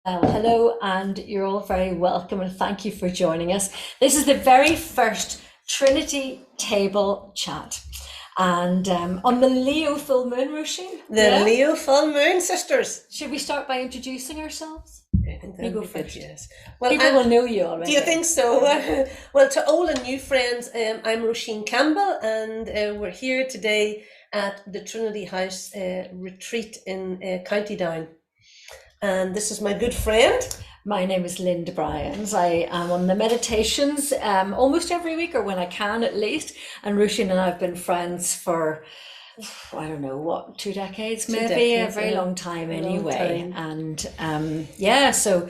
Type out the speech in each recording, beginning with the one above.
Hello, and you're all very welcome, and thank you for joining us. This is the very first Trinity table chat, and on the Leo full moon, Roisin. The Leo full moon sisters. Should we start by introducing ourselves? I think You go that'd be good, first. yes. People will know you already. Do you think so? Well, to old and new friends, I'm Roisin Campbell, and we're here today at the Trinity House retreat in County Down. And this is my good friend. My name is Linda Bryans. I am on the meditations almost every week, or when I can at least. And Roisin and I have been friends for, I don't know, what, 2 decades maybe? Decades, a very yeah. long time A long anyway. time. And so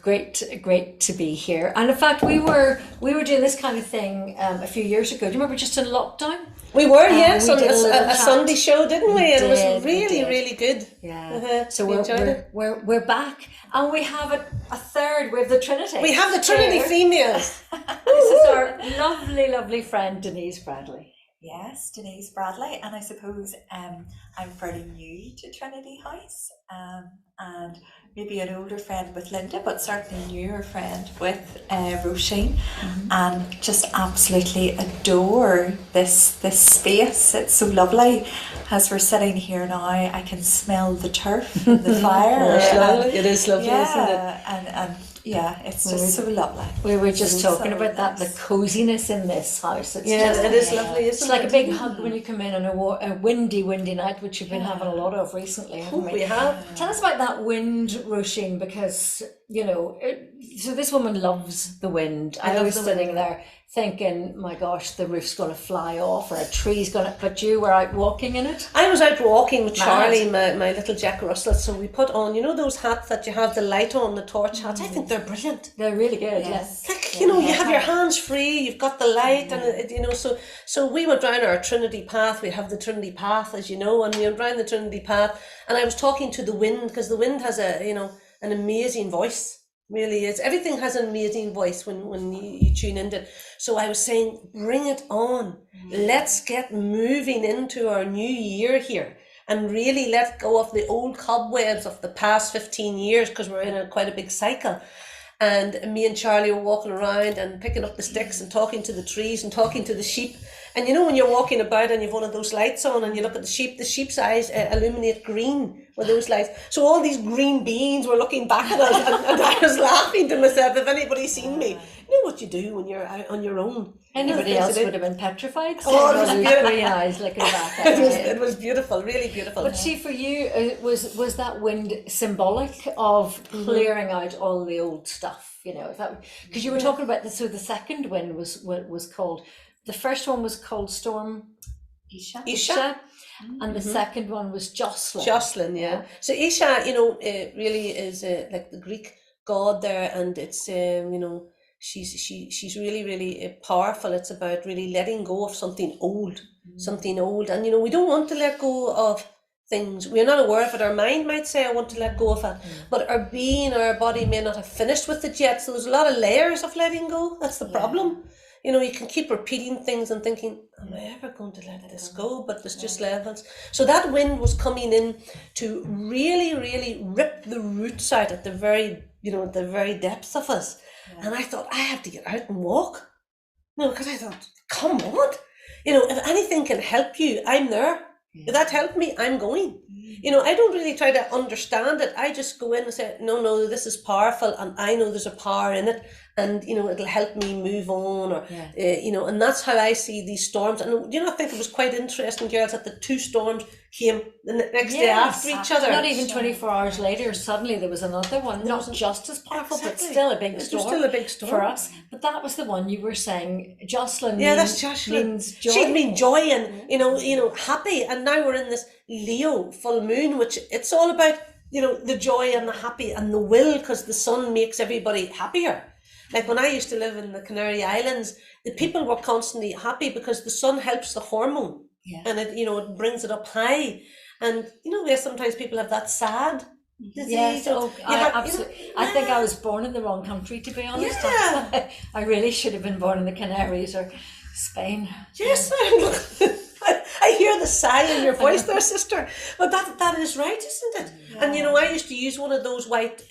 great to be here. And in fact, we were doing this kind of thing a few years ago. Do you remember, just in lockdown? We were, yes, we on did a little a chat. Sunday show, didn't we? And it was did, we really, did. really good. Yeah. So we enjoyed it. we're back, and we have a third. We have the Trinity. We have the Trinity here. females. This is our lovely friend Denise Bradley. Yes, Denise Bradley, and I suppose I'm fairly new to Trinity House, and maybe an older friend with Linda, but certainly a newer friend with Roisin, and just absolutely adore this space. It's so lovely. As we're sitting here now, I can smell the turf, and the fire. It's lovely. It is lovely, isn't it? Yeah, and yeah, it's just so lovely. We were just So talking about that, the nice. coziness in this house. It's Yeah, just, it is lovely, isn't it's like it? a big hug when you come in on a windy night, which you've been having a lot of recently, haven't we? We have. Tell us about that wind, Roisin, because, so this woman loves the wind. I love was the sitting wind. there thinking, my gosh, the roof's going to fly off or a tree's going to, but you were out walking in it. I was out walking with Mad. Charlie, my little Jack Russell, so we put on, those hats that you have the light on, the torch hats. I think they're brilliant. They're really good, Yes. Like, you have your hands free, you've got the light, and so we went round our Trinity path. We have the Trinity path, as you know, and we went round the Trinity path, and I was talking to the wind, because the wind has an amazing voice. Really is. Everything has an amazing voice when you tune into it. So I was saying, bring it on. Let's get moving into our new year here, and really let go of the old cobwebs of the past 15 years, because we're in quite a big cycle. And me and Charlie were walking around and picking up the sticks and talking to the trees and talking to the sheep. And when you're walking about and you've one of those lights on and you look at the sheep's eyes illuminate green with those lights. So all these green beings were looking back at us, and I was laughing to myself. If anybody's seen me, you know what you do when you're out on your own. Anybody You know, else things would have been petrified. Oh, it was Those beautiful. green eyes looking back at It you. was beautiful, really beautiful. But see, for you, was that wind symbolic of clearing out all the old stuff? Because you were talking about this. So the second wind was called. The first one was called Storm Isha. and the second one was Jocelyn. Jocelyn, yeah. So Isha, really is like the Greek god there, and it's she's really powerful. It's about really letting go of something old, and we don't want to let go of things. We're not aware of it. Our mind might say, I want to let go of it, but our being, our body may not have finished with it yet. So there's a lot of layers of letting go. That's the problem. You can keep repeating things and thinking, am I ever going to let this go? But there's just levels. So that wind was coming in to really, really rip the roots out at the very depths of us. And I thought, I have to get out and walk. Because I thought, come on. If anything can help you, I'm there. If that helped me, I'm going. I don't really try to understand it. I just go in and say, no, this is powerful, and I know there's a power in it, and it'll help me move on, or and that's how I see these storms. And I think it was quite interesting, girls, that the two storms came the next day after each other. Not even 24 hours later, suddenly there was another one, not just as powerful, but Exactly. still a big It was storm. still a big storm for us. But that was the one you were saying, Jocelyn. Yeah, that's Jocelyn. Means joy. She'd mean joy and happy. And now we're in this Leo full moon, which it's all about the joy and the happy and the will, because the sun makes everybody happier. Like when I used to live in the Canary Islands, the people were constantly happy because the sun helps the hormone, and it brings it up high. And where sometimes people have that sad disease. Yes, absolutely. I think I was born in the wrong country, to be honest. Yeah. I really should have been born in the Canaries or Spain. Yes, I hear the sigh in your voice there, sister. But that is right, isn't it? And you know, I used to use one of those white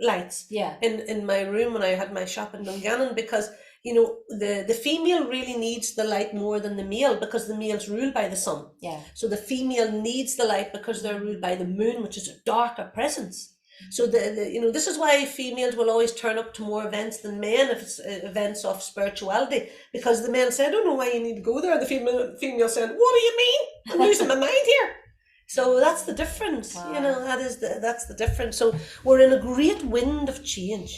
lights in my room when I had my shop in Dungannon, because you know the female really needs the light more than the male, because the male's ruled by the sun. So the female needs the light because they're ruled by the moon, which is a darker presence. So you know, this is why females will always turn up to more events than men if it's events of spirituality, because the men say, I don't know why you need to go there. The female saying, what do you mean? I'm losing my mind here. So that's the difference. Wow. You know, that's the difference. So we're in a great wind of change.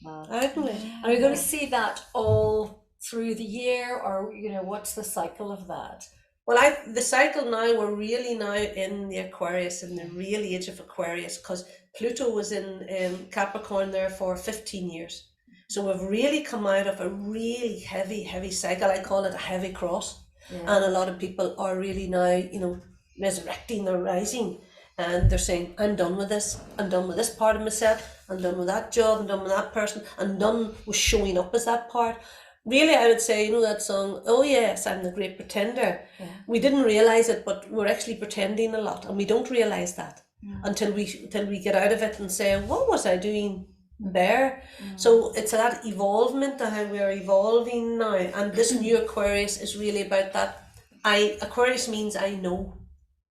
Wow. Aren't we? And we're going to see that all through the year, or you know, what's the cycle of that? Well, the cycle now, we're really now in the Aquarius, in the real age of Aquarius, because Pluto was in Capricorn there for 15 years. So we've really come out of a really heavy cycle. I call it a heavy cross. And a lot of people are really now, you know, resurrecting, they're rising. And they're saying, I'm done with this. I'm done with this part of myself. I'm done with that job. I'm done with that person. I'm done with showing up as that part. Really, I would say, you know that song, oh yes, I'm the great pretender. We didn't realise it, but we're actually pretending a lot, and we don't realise that until we get out of it and say, what was I doing there? So it's that evolvement, how we are evolving now, and this new Aquarius is really about that. Aquarius means I know.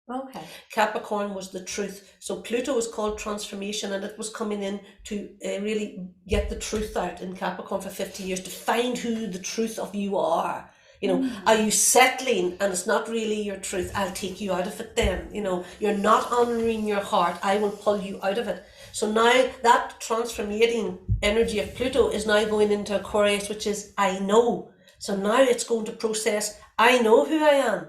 Okay. Capricorn was the truth. So Pluto was called transformation, and it was coming in to really get the truth out in Capricorn for 50 years, to find who the truth of you are. You know, are you settling and it's not really your truth? I'll take you out of it then. You know, you're not honouring your heart. I will pull you out of it. So now that transformating energy of Pluto is now going into Aquarius, which is I know. So now it's going to process, I know who I am.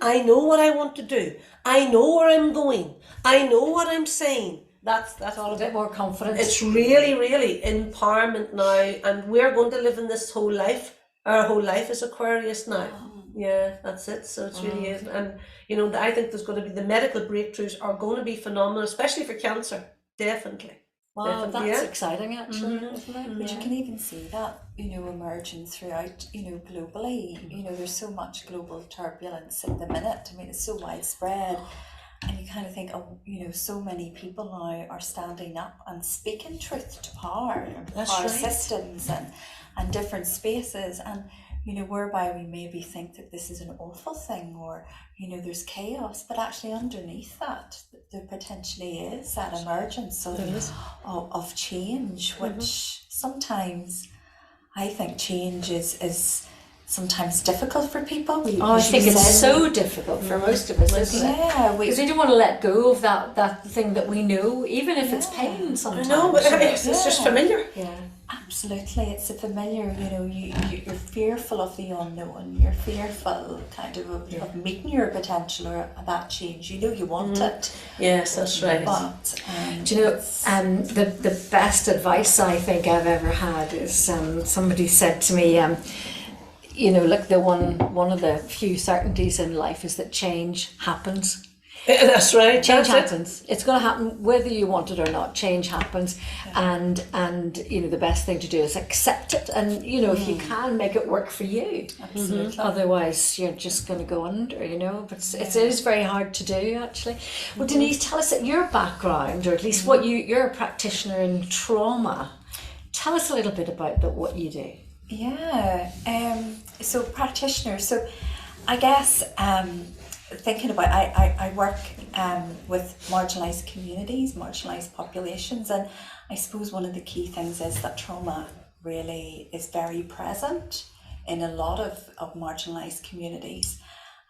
I know what I want to do. I know where I'm going. I know what I'm saying. That's all a bit more confidence. It's really, really empowerment now, and we're going to live in this whole life. Our whole life is Aquarius now. Yeah, that's it. So it's really is. And you know, I think there's going to be, the medical breakthroughs are going to be phenomenal, especially for cancer. Definitely. Wow, that's exciting actually, isn't it? But you can even see that, you know, emerging throughout, you know, globally. You know, there's so much global turbulence at the minute. I mean, it's so widespread. And you kind of think, oh, you know, so many people now are standing up and speaking truth to power, power systems and different spaces. And, you know, whereby we maybe think that this is an awful thing, or, you know, there's chaos, but actually underneath that, there potentially is that emergence of change, which sometimes I think change is sometimes difficult for people. I think it's so difficult for most of us, isn't it? Yeah, because we don't want to let go of that thing that we know, even if it's pain sometimes. I know, but it's just familiar. Yeah. Absolutely, it's a familiar, you know, you're fearful of the unknown, you're fearful kind of meeting your potential or that change, you know you want it. Yes, that's right. But, do you know, the best advice I think I've ever had is somebody said to me, you know, look, one of the few certainties in life is that change happens. That's right. Change happens. It's going to happen whether you want it or not. Change happens, and you know, the best thing to do is accept it. And you know, if you can, make it work for you. Absolutely. Otherwise, you're just going to go under. You know, but it is very hard to do actually. Well, Denise, tell us your background, or at least what you're a practitioner in trauma. Tell us a little bit about what you do. Yeah. So practitioner. So I guess. Thinking about, I work with marginalised communities, marginalised populations, and I suppose one of the key things is that trauma really is very present in a lot of marginalised communities.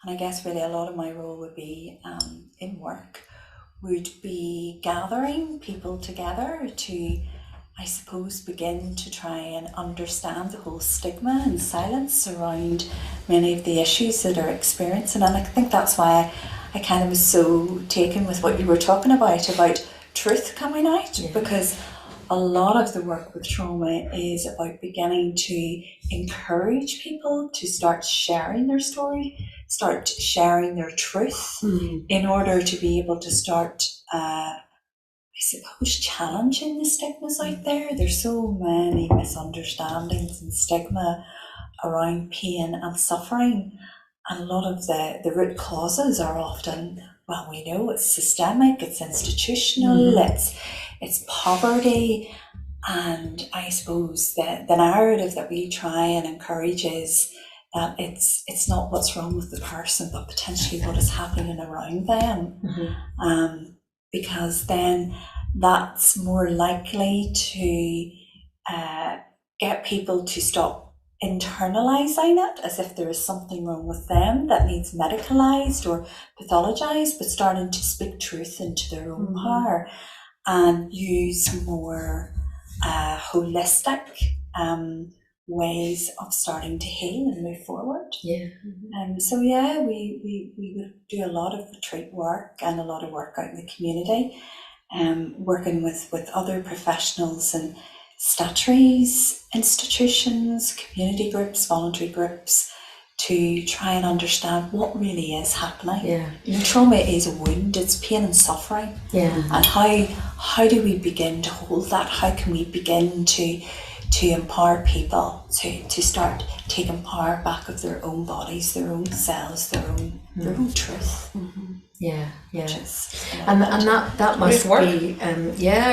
And I guess really a lot of my role would be in work, would be gathering people together to, I suppose, begin to try and understand the whole stigma and silence around many of the issues that are experiencing. And I think that's why I kind of was so taken with what you were talking about truth coming out, because a lot of the work with trauma is about beginning to encourage people to start sharing their story, start sharing their truth in order to be able to start I suppose challenging the stigmas out there. There's so many misunderstandings and stigma around pain and suffering, a lot of the root causes are often, well, we know it's systemic, it's institutional, it's poverty. And I suppose that the narrative that we try and encourage is that it's not what's wrong with the person, but potentially what is happening around them. Because then that's more likely to get people to stop internalizing it as if there is something wrong with them that needs medicalized or pathologized, but starting to speak truth into their own power and use more holistic ways of starting to heal and move forward. So yeah, we would do a lot of retreat work and a lot of work out in the community, working with other professionals and statutories, institutions, community groups, voluntary groups, to try and understand what really is happening. You know, trauma is a wound, it's pain and suffering. And how do we begin to hold that? How can we begin to empower people to start taking power back of their own bodies, their own selves, their own truth? And that must be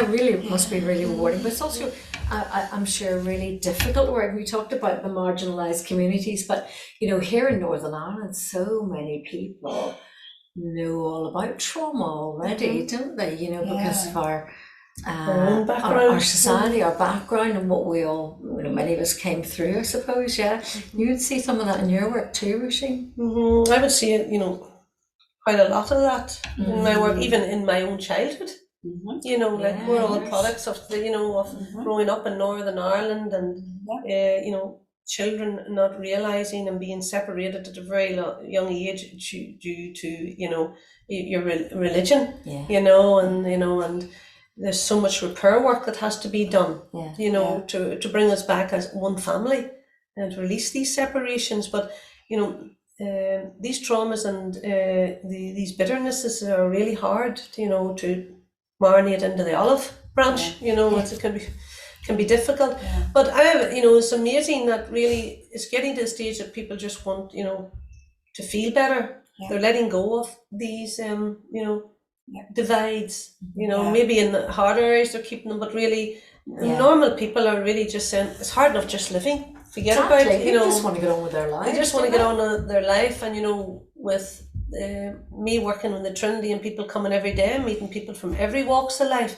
really must be really rewarding, but it's also I'm sure really difficult work. We talked about the marginalised communities, but you know, here in Northern Ireland, so many people know all about trauma already, don't they? You know, because of our society, our background, and what we all, you know, many of us came through, I suppose. You would see some of that in your work too, Roisin. I would see it, you know, quite a lot of that in my work, even in my own childhood. You know, like we're all products of the, you know, of growing up in Northern Ireland, and you know, children not realizing and being separated at a very young age due to, you know, your religion. You know, and there's so much repair work that has to be done. You know, to bring us back as one family and to release these separations. But you know, these traumas and these bitternesses are really hard, you know, to marinate into the olive branch. You know, it can be difficult. But you know, it's amazing that really it's getting to the stage that people just want, you know, to feel better. They're letting go of these, you know, divides. You know, maybe in the hard areas they're keeping them, but really, normal people are really just saying it's hard enough just living. Forget about it. You know, they just want to get on with their life. They just want to get on with their life, and you know, with me working in the Trinity and people coming every day, meeting people from every walks of life,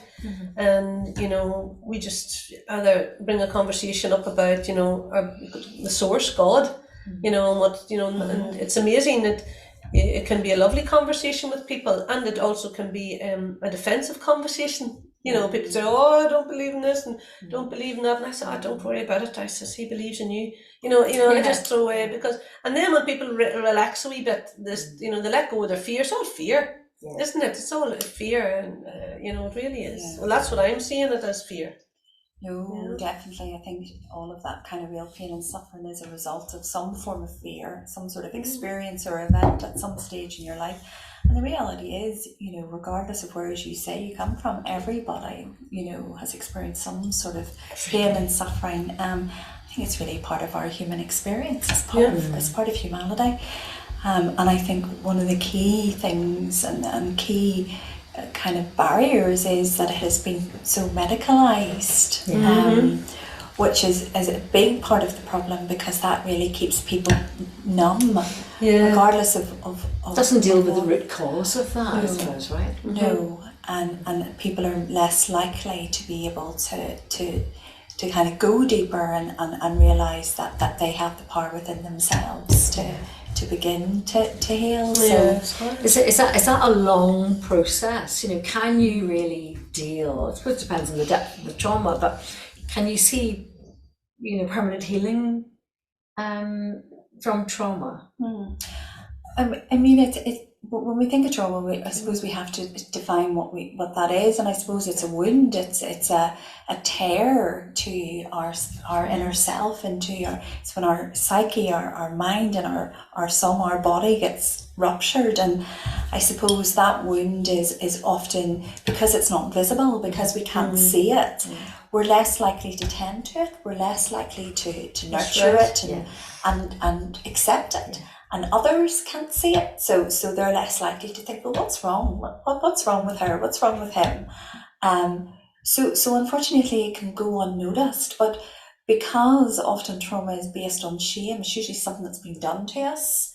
and you know, we just either bring a conversation up about, you know, the source, God, you know, and what, you know, and it's amazing that it can be a lovely conversation with people, and it also can be a defensive conversation. You know, people say, "Oh, I don't believe in this and don't believe in that," and I say, "Oh, don't worry about it." I says, "He believes in you." You know, I just throw away, because, and then when people relax a wee bit, this, you know, they let go of their fear. It's all fear, isn't it? It's all fear, and you know, it really is. Well, that's what I'm seeing it as, fear. No, definitely. I think all of that kind of real pain and suffering is a result of some form of fear, some sort of experience or event at some stage in your life. And the reality is, you know, regardless of where, as you say, you come from, everybody, you know, has experienced some sort of pain and suffering. I think it's really part of our human experience. It's part of humanity. And I think one of the key things and key kind of barriers is that it has been so medicalized, which is a big part of the problem, because that really keeps people numb, regardless of doesn't deal with the root cause of that, I suppose, right? No, and people are less likely to be able to kind of go deeper and realise that they have the power within themselves to begin to heal. So is that a long process? You know, can you really deal? I suppose it depends on the depth of the trauma, but can you see, you know, permanent healing from trauma? I mean, it when we think of trauma, I suppose we have to define what that is, and I suppose it's a wound. It's a tear to our inner self, it's when our psyche, our mind, and our body gets ruptured. And I suppose that wound is often, because it's not visible, because we can't see it, we're less likely to tend to it, we're less likely to nurture it and accept it. and others can't see it, so they're less likely to think, well, what's wrong? What's wrong with her? What's wrong with him? So unfortunately, it can go unnoticed. But because often trauma is based on shame, it's usually something that's been done to us.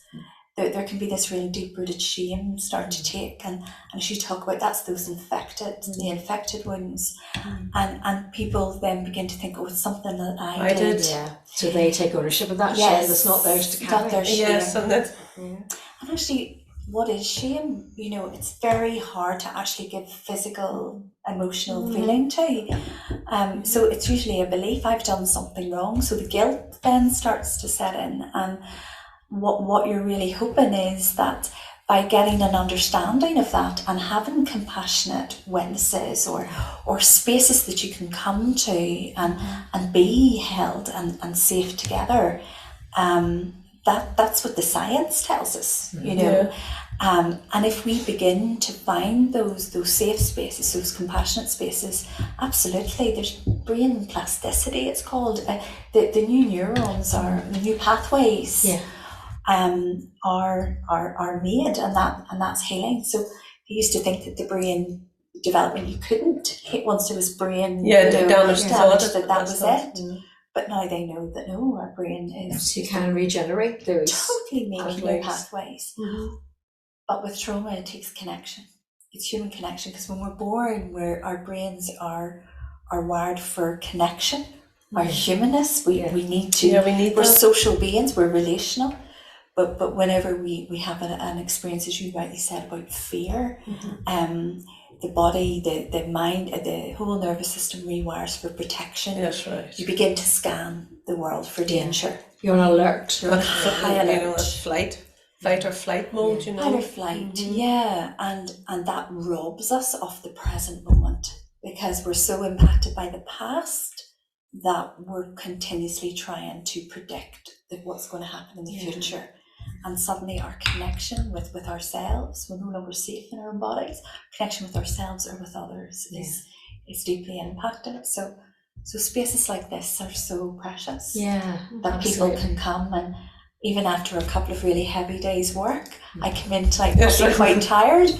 There can be this really deep-rooted shame start to take, and as you talk about, that's those the infected wounds, and people then begin to think, oh, it's something that I did. Yeah. So they take ownership of that shame that's not theirs to carry. Not their shame. Yes, and that's And actually, what is shame? It's very hard to actually give physical, emotional feeling to. So it's usually a belief, I've done something wrong. So the guilt then starts to set in, and what you're really hoping is that by getting an understanding of that and having compassionate witnesses or spaces that you can come to and be held and safe together, that's what the science tells us, and if we begin to find those safe spaces, those compassionate spaces, absolutely, there's brain plasticity, it's called. The new neurons the new pathways are made, and that's healing. So they used to think that the brain development, you couldn't once there was brain damage, that was it. But now they know that no, our brain is you can regenerate those totally making new pathways. But with trauma, it takes connection. It's human connection, because when we're born, our brains are wired for connection, our humanness. We need to. We're social beings. We're relational. But whenever we have an experience, as you rightly said, about fear, the body, the mind, the whole nervous system rewires for protection. That's right. You begin to scan the world for danger. You're on alert. You're on high alert. Fight or flight mode, Fight or flight, and that robs us of the present moment, because we're so impacted by the past that we're continuously trying to predict what's going to happen in the future. And suddenly our connection with ourselves, we're no longer safe in our own bodies. Connection with ourselves or with others is deeply impacted. So spaces like this are so precious. That people can come, and even after a couple of really heavy days' work, I come in probably quite tired,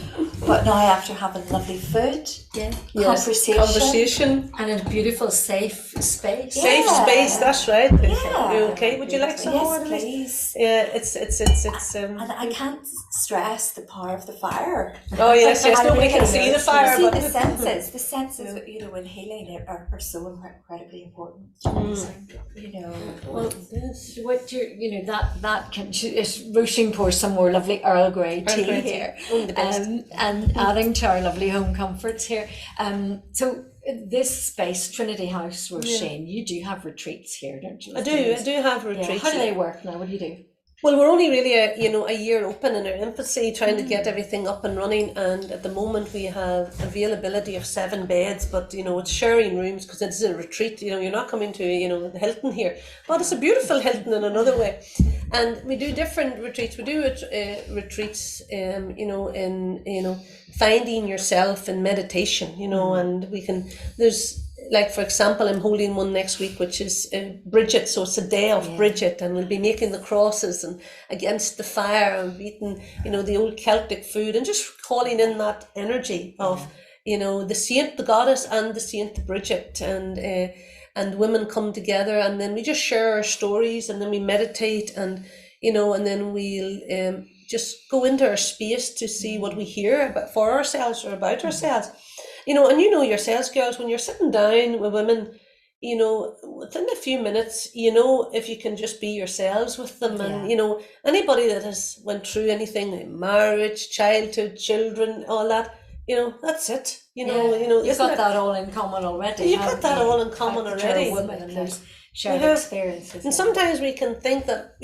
but now after having lovely food, conversation, and a beautiful safe space. Safe space, that's right. You okay? Would you like some more? Yes, please. Yeah, it's and I can't stress the power of the fire. Oh yes, nobody can see the fire. But the senses, in healing are so incredibly important. Well, what that can. It's Roisin pours some more lovely Earl Grey tea here, and adding to our lovely home comforts here. So this space, Trinity House, Roisin, you do have retreats here, don't you? I do have retreats. Yeah. How do they work now? What do you do? Well, we're only really a year open in our infancy, trying to get everything up and running, and at the moment we have availability of 7 beds, but it's sharing rooms because it's a retreat. You're not coming to the Hilton here, but it's a beautiful Hilton in another way. And we do different retreats. We do retreats, in finding yourself in meditation, and there's. Like, for example, I'm holding one next week, which is Bridget. So it's a day of Bridget, and we'll be making the crosses and against the fire and eating, the old Celtic food, and just calling in that energy of, the saint, the goddess, and the saint Bridget, and women come together, and then we just share our stories, and then we meditate, and and then we'll just go into our space to see what we hear about for ourselves or about ourselves. And yourselves, girls, when you're sitting down with women, within a few minutes, if you can just be yourselves with them, and anybody that has went through anything, like marriage, childhood, children, all that, that's it. You've got that all in common already. You've got that all in common already. Women and those shared experiences. And sometimes we can think that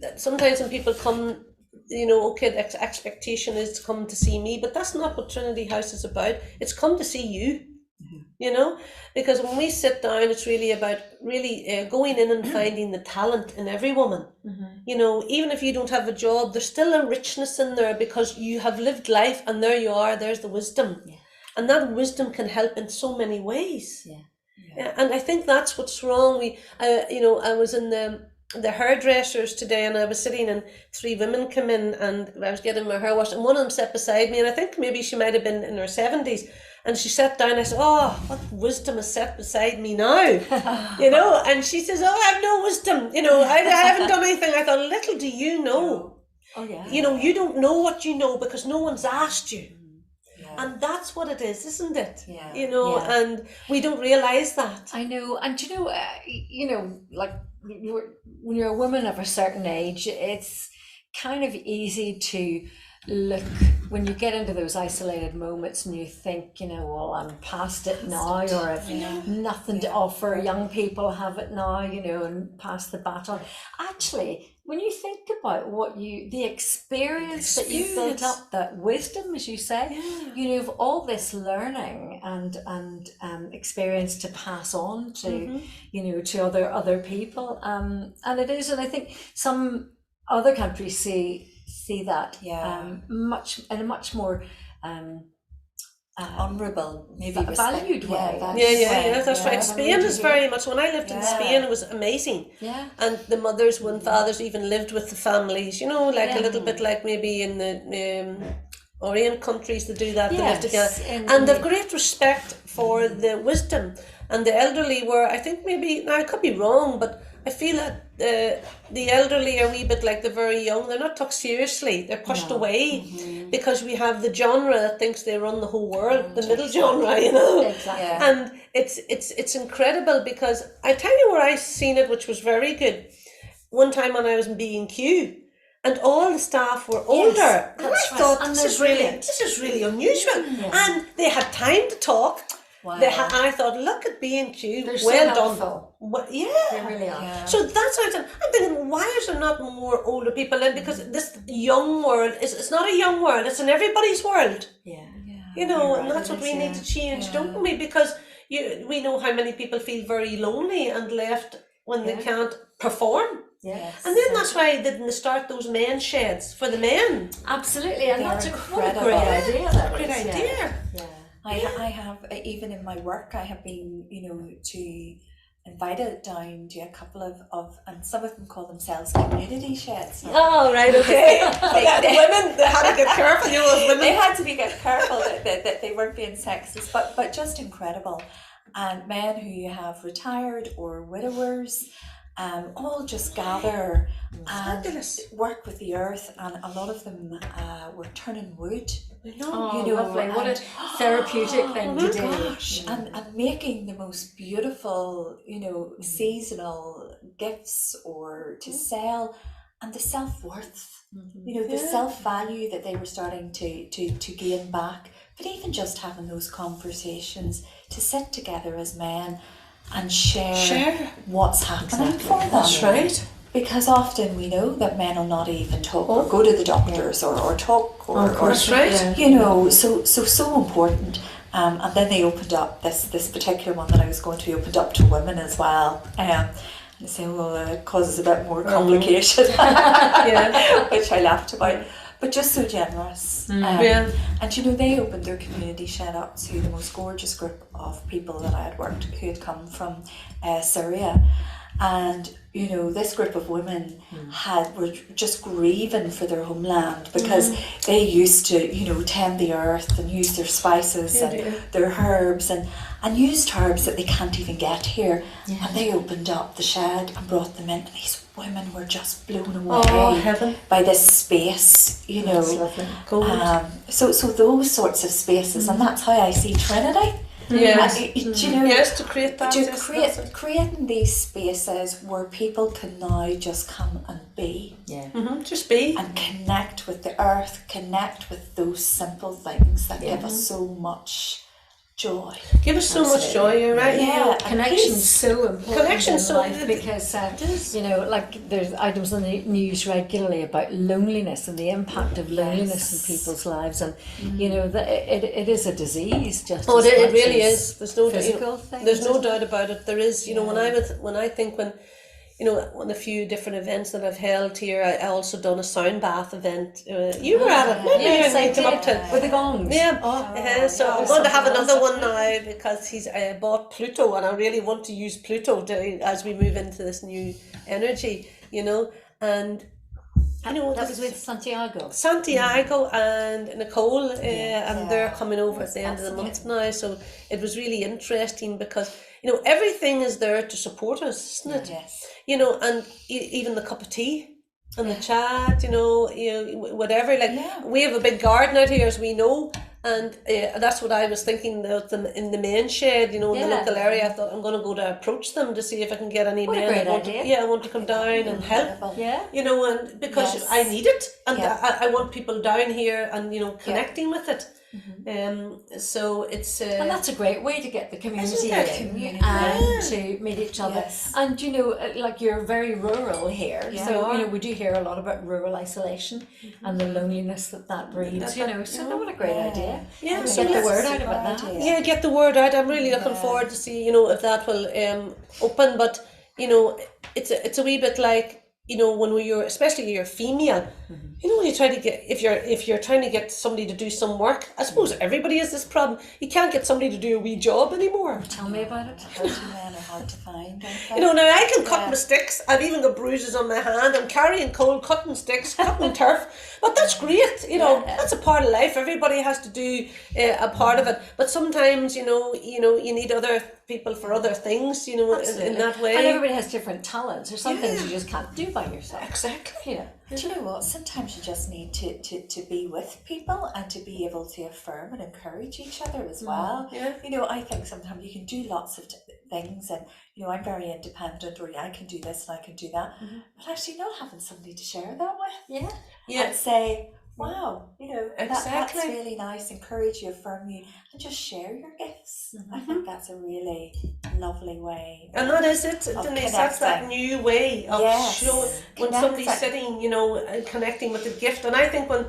that sometimes when people come, okay, the expectation is to come to see me, but that's not what Trinity House is about. It's come to see you, because when we sit down, it's really about going in and finding the talent in every woman. Even if you don't have a job, there's still a richness in there because you have lived life, and there you are, there's the wisdom. And that wisdom can help in so many ways. And I think that's what's wrong. I was in the hairdressers today, and I was sitting and 3 women came in and I was getting my hair washed, and one of them sat beside me, and I think maybe she might have been in her 70s, and she sat down. I said, "Oh, what wisdom is sat beside me now?" You know, and she says, "Oh, I have no wisdom, you know, I haven't done anything." I thought, little do you know, Oh yeah. you know, you don't know what you know because no one's asked you. Yeah. And that's what it is, isn't it? Yeah. You know, Yeah. and we don't realise that. I know, and like when you're a woman of a certain age, it's kind of easy to look when you get into those isolated moments and you think, well, I'm past it now, or I've nothing to offer. Young people have it now, and pass the baton. Actually, when you think about the experience that you've built up, that wisdom, as you say, of all this learning and experience to pass on to, to other people. And it is, and I think some other countries see that much in a much more honourable, maybe valued way. That's right. Spain is very much. When I lived in Spain, it was amazing. Yeah. And the mothers and fathers even lived with the families. Like a little bit like maybe in the Orient countries they do that. They live together, and they've great respect for the wisdom. And the elderly were, I think maybe, now I could be wrong, but I feel that the elderly are a wee bit like the very young. They're not took seriously. They're pushed away because we have the genre that thinks they run the whole world, the middle genre, Exactly. And it's incredible because I tell you where I seen it, which was very good. One time when I was in B&Q, and all the staff were older, and I thought this is really unusual, and they had time to talk. Wow. I thought, look at B&Q, They're well so done. helpful. They really are. Yeah. So that's how I'm thinking, why is there not more older people in? Because this young world, it's not a young world, it's in everybody's world. Yeah. And that's what we need to change, don't we? Because we know how many people feel very lonely and left when they can't perform. Yeah. And then that's why they start those men's sheds for the men. Absolutely, and They're that's a incredible. great idea. That Great is, idea. Yeah. I have, even in my work, I have been, to invited down to a couple of, and some of them call themselves community sheds. Oh, right, okay. Women, they had to get careful, as women. They had to be careful that they weren't being sexist, but just incredible. And men who have retired or widowers, all just gather and work with the earth, and a lot of them were turning wood. Lovely. What a therapeutic thing to do. Gosh, and making the most beautiful, seasonal gifts or to sell, and the self-worth, the self-value that they were starting to gain back. But even just having those conversations, to sit together as men and share what's happening for them. That's right. Because often we know that men will not even talk or go to the doctors or talk or right. So important. And then they opened up this particular one that I was going to opened up to women as well. And they say, well, it causes a bit more complication, which I laughed about. But just so generous. And they opened their community shed up to the most gorgeous group of people that I had worked who had come from Syria. And this group of women were just grieving for their homeland because they used to tend the earth and use their spices and their herbs and used herbs that they can't even get here. And they opened up the shed and brought them in, and these women were just blown away by this space, so those sorts of spaces, and that's how I see Trinity. Yes, to create that. Creating these spaces where people can now just come and be. Just be. And connect with the earth, connect with those simple things that give us so much joy. Give us so much joy, you're right. Connection's so important Connection's in so life because like there's items on the news regularly about loneliness and the impact of loneliness in people's lives, and that it is a disease just as it much really as is. There's no physical things, there's no doubt about it. There is, when a few different events that I've held here, I also done a sound bath event. You were at it, yes, I came up did, to with the gongs. So I'm going to have another one now because he's bought Pluto, and I really want to use Pluto as we move into this new energy. you know, and you know, that was with Santiago. Santiago and Nicole, and they're coming over at That's the end of the month fascinating. now. So it was really interesting because, you know, everything is there to support us, isn't it? Yes. You know, and even the cup of tea and the chat, you know, whatever. Like we have a big garden out here, as we know, and that's what I was thinking of them in the main shed, you know, in the Yeah. local area. I thought I'm going to go to approach them to see if I can get any What a men great that want idea. to, I want to come down and help. Incredible. Yeah. You know, and because Yes. I need it, and Yeah. I want people down here and, you know, connecting with it. So it's And that's a great way to get the community Isn't it? in Community, and to meet each other. Yes. And you know, like you're very rural here, Yeah. so you know we do hear a lot about rural isolation and the loneliness that breeds. You know, so what a great idea. Yeah, And so get the let's- word out about that. yeah, get the word out. I'm really looking forward to see, you know, if that will open. But you know, it's a wee bit like, you know, when you're, especially you're female, you know, when you try to get, if you're trying to get somebody to do some work, I suppose everybody has this problem. You can't get somebody to do a wee job anymore. Tell me about it. Virgin men are hard to find, aren't they? You know, now I can cut my sticks. I've even got bruises on my hand. I'm carrying coal, cutting sticks, cutting turf. But that's great. You know, that's a part of life. Everybody has to do a part of it. But sometimes, you know, you need other people for other things. You know, in that way. And everybody has different talents. There's some things you just can't do by yourself. Exactly. You know. Do you know what? Sometimes you just need to be with people and to be able to affirm and encourage each other as well. Yeah. You know, I think sometimes you can do lots of things, and you know, I'm very independent, or I can do this and I can do that. But actually, not having somebody to share that with, Yeah. and say, wow, you know, that's Exactly. really nice. Encourage you, affirm you, and just share your gifts. I think that's a really lovely way. And that is it, Denise. That's that connecting. new way of Yes. showing when somebody's Connecting. sitting, you know, and connecting with the gift. And I think when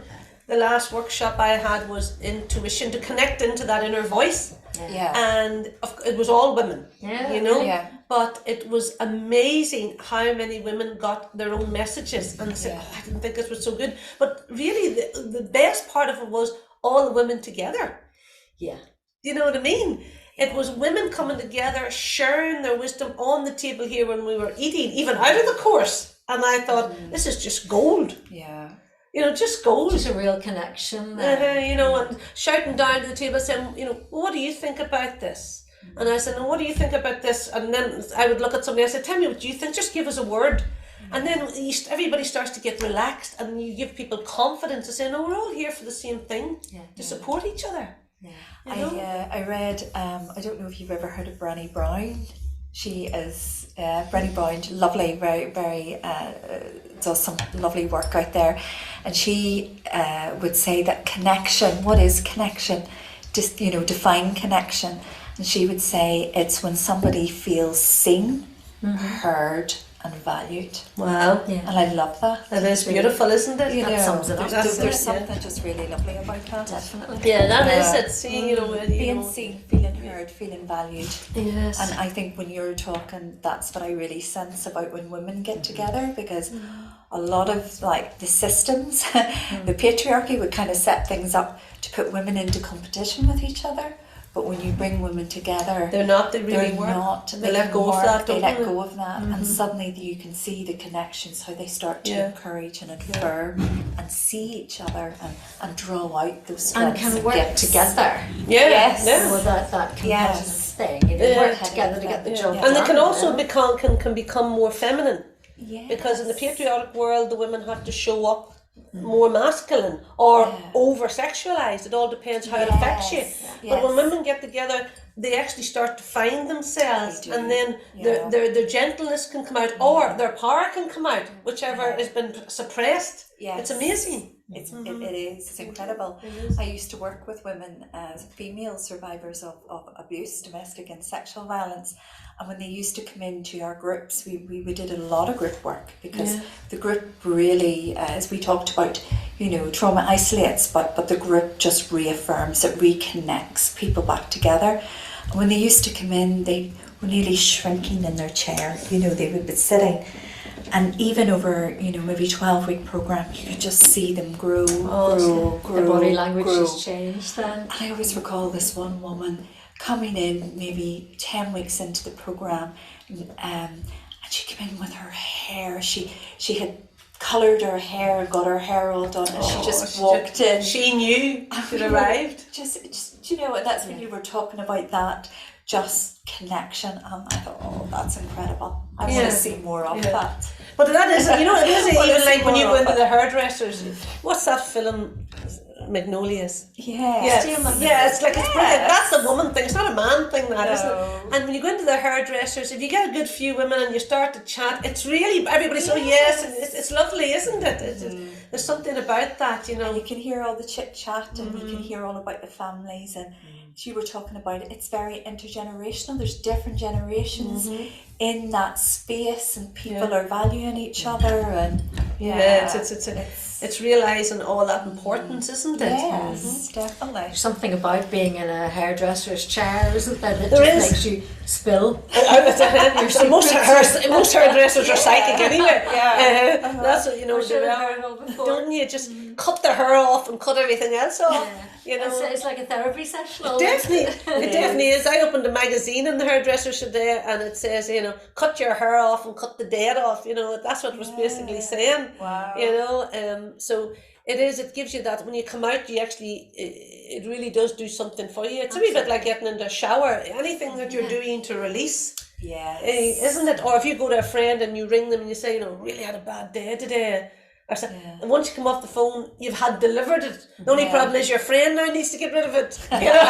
the last workshop I had was intuition, to connect into that inner voice. Yeah. And it was all women, Yeah. you know. Yeah. But it was amazing how many women got their own messages and they said, "Oh, I didn't think this was so good." But really, the best part of it was all the women together. Yeah. You know what I mean? It was women coming together, sharing their wisdom on the table here when we were eating, even out of the course. And I thought, this is just gold. Yeah. You know, just gold. Just a real connection there. You know, and shouting down to the table saying, you know, well, what do you think about this? And I said, no, what do you think about this? And then I would look at somebody, I said, tell me what you think, just give us a word. And then everybody starts to get relaxed, and you give people confidence to say, no, we're all here for the same thing, to support each other. You know? I read, I don't know if you've ever heard of Brené Brown. She is, Brené Brown, lovely, very, very, does some lovely work out there. And she would say that connection, what is connection? Just, you know, define connection. And she would say it's when somebody feels seen, heard, and valued. Wow. And I love that. That is beautiful, isn't it? You That know, sums it up. There's something just really lovely about that. Definitely. Yeah, that is it. See, you know, Being seen, feeling heard, feeling valued. Yes. And I think when you're talking, that's what I really sense about when women get together, because a lot of like the systems, the patriarchy would kind of set things up to put women into competition with each other. But when you bring women together, They're not, they really they're work. not. They let can go of work, that, They don't let they? go of that, and suddenly you can see the connections, how they start to encourage and affirm and see each other and draw out those And strengths can work gifts. together. Yeah. Yes. Yeah. With that competitive Yes. thing. You know, Yeah. work together to get the job Yeah. And they done. can also you know. can become more feminine. Yes. Because in the patriotic world, the women have to show up more masculine or over sexualized. It all depends how it affects you. But when women get together, they actually start to find themselves, They do. and then their gentleness can come out, or their power can come out, whichever has been suppressed. Yes. It's amazing. It is. It's incredible. I used to work with women as female survivors of abuse, domestic and sexual violence. And when they used to come into our groups, we did a lot of group work, because the group really, as we talked about, you know, trauma isolates, but the group just reaffirms, it reconnects people back together. And when they used to come in, they were nearly shrinking in their chair. You know, they would be sitting. And even over, you know, maybe 12-week program, you could just see them grow. The body language grow. has changed then. And I always recall this one woman coming in maybe 10 weeks into the program, and and she came in with her hair. She had coloured her hair, got her hair all done, and she just walked in. She knew she'd arrived. Just you know, and that's when you were talking about that just connection, and I thought, oh, that's incredible. I want to see more of that. But that is, you know, it isn't Well, even it's like when you more go into of the hairdressers. What's that film? Magnolias. Yeah. It's like it's brilliant. That's a woman thing. It's not a man thing, that, No. isn't it? And when you go into the hairdressers, if you get a good few women and you start to chat, it's really everybody's yes, and it's lovely, isn't it? There's something about that, you know. And you can hear all the chit chat, and you can hear all about the families, and you were talking about it. It's very intergenerational. There's different generations in that space, and people are valuing each other, and it's realising all that importance, isn't it? yes, definitely. There's something about being in a hairdresser's chair, isn't there, that There just is. makes you spill. most hairdressers are psychic anyway. That's what, you know, Sure, I've heard it all before. don't you just cut the hair off and cut everything else off? Yeah. You know, It's like a therapy session. almost. it definitely is. I opened a magazine in the hairdressers today, and it says, you know, cut your hair off and cut the dead off. You know, that's what it was basically saying. Wow. You know, so it is. It gives you that when you come out, you actually, it really does do something for you. It's a wee bit like getting into a shower. Anything that you're doing to release. Yes. Isn't it? Or if you go to a friend and you ring them and you say, you know, really had a bad day today. Or so, and once you come off the phone, you've had delivered it. The only problem is your friend now needs to get rid of it. You know?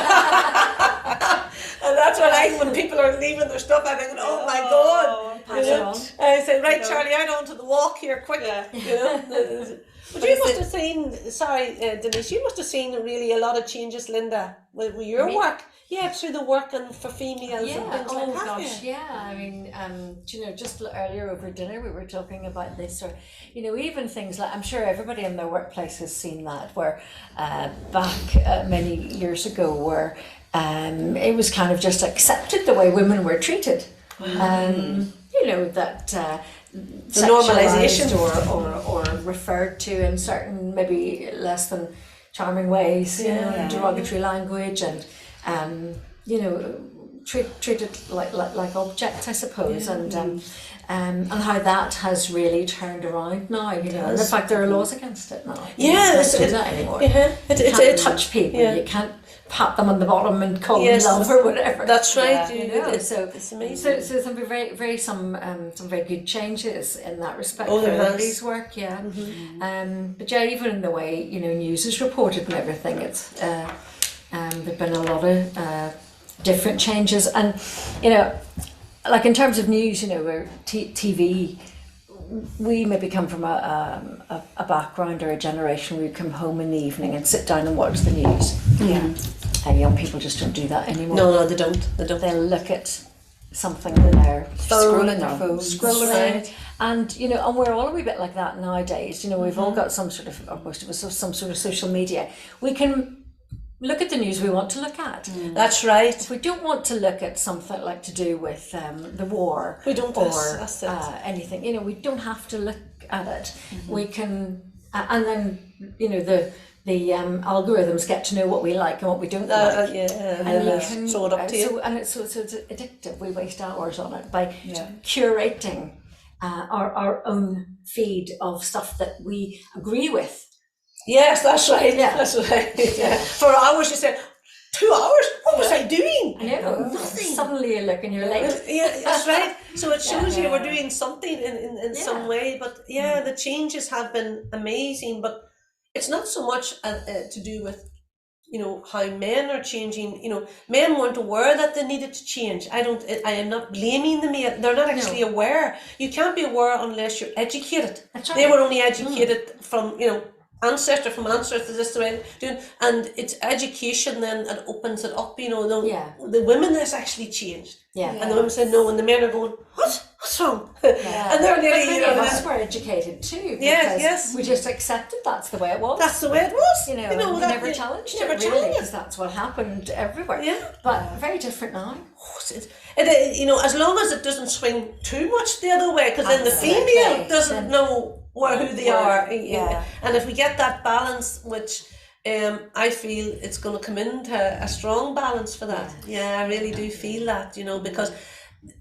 And that's what when people are leaving their stuff, I'm thinking, oh my God. Pass You it know? on. I say, right, Charlie, out onto the walk here, quick. You know? But you must have seen, Denise, you must have seen really a lot of changes, Linda, with your work. Yeah, through the work and for females and things like that. Gosh, yeah. I mean, you know, just earlier over dinner we were talking about this, or you know, even things like, I'm sure everybody in their workplace has seen that, where back many years ago, where it was kind of just accepted the way women were treated. You know, that the normalisation or referred to in certain maybe less than charming ways, you know, derogatory language, and you know, treated like objects, I suppose, and how that has really turned around now, you know, and in fact there are laws against it now. You can't do that anymore. You can't touch people, you can't pat them on the bottom and call them love or whatever. That's right. You know, so it's amazing. So some some very good changes in that respect Oh, for there has. everybody's work, but yeah, even in the way, you know, news is reported and everything, it's there've been a lot of different changes, and you know, like in terms of news, you know, where TV, we maybe come from a background or a generation where you come home in the evening and sit down and watch the news. And young people just don't do that anymore. No, they don't. They'll look at something in their Scrolling their phone. scrolling, and you know, and we're all a wee bit like that nowadays. You know, we've all got some sort of, or most of us have some sort of social media. We can look at the news we want to look at. That's right. If we don't want to look at something like to do with the war, We don't, or that's it. anything, you know, we don't have to look at it. We can, and then you know, the algorithms get to know what we like and what we don't like. And you they can throw it up to you. and it's addictive. We waste hours on it by curating our own feed of stuff that we agree with. Yes, that's right. Yeah. That's right. Yeah. For hours, you said, 2 hours? What was I doing? I know. Nothing. Suddenly you look and you're late. Yeah, that's right. So it shows you we're doing something in some way. But yeah, the changes have been amazing. But it's not so much to do with, you know, how men are changing. You know, men weren't aware that they needed to change. I am not blaming them yet. They're not actually aware. You can't be aware unless you're educated. That's right. They were only educated from, you know, ancestor from ancestor, this the way doing, and it's education then that opens it up. You know, the women has actually changed. And the women said no, and the men are going, what's wrong? And they're nearly, but you many of know, us were educated too. Yes. We just accepted that's the way it was. That's the way it was. You know, we that never you challenged never it really, challenged because that's what happened everywhere. Yeah. But very different now. You know, as long as it doesn't swing too much the other way, because then the female doesn't know who they are. And if we get that balance, which I feel it's going to come into a strong balance for that. Yeah, I really do feel that, you know, because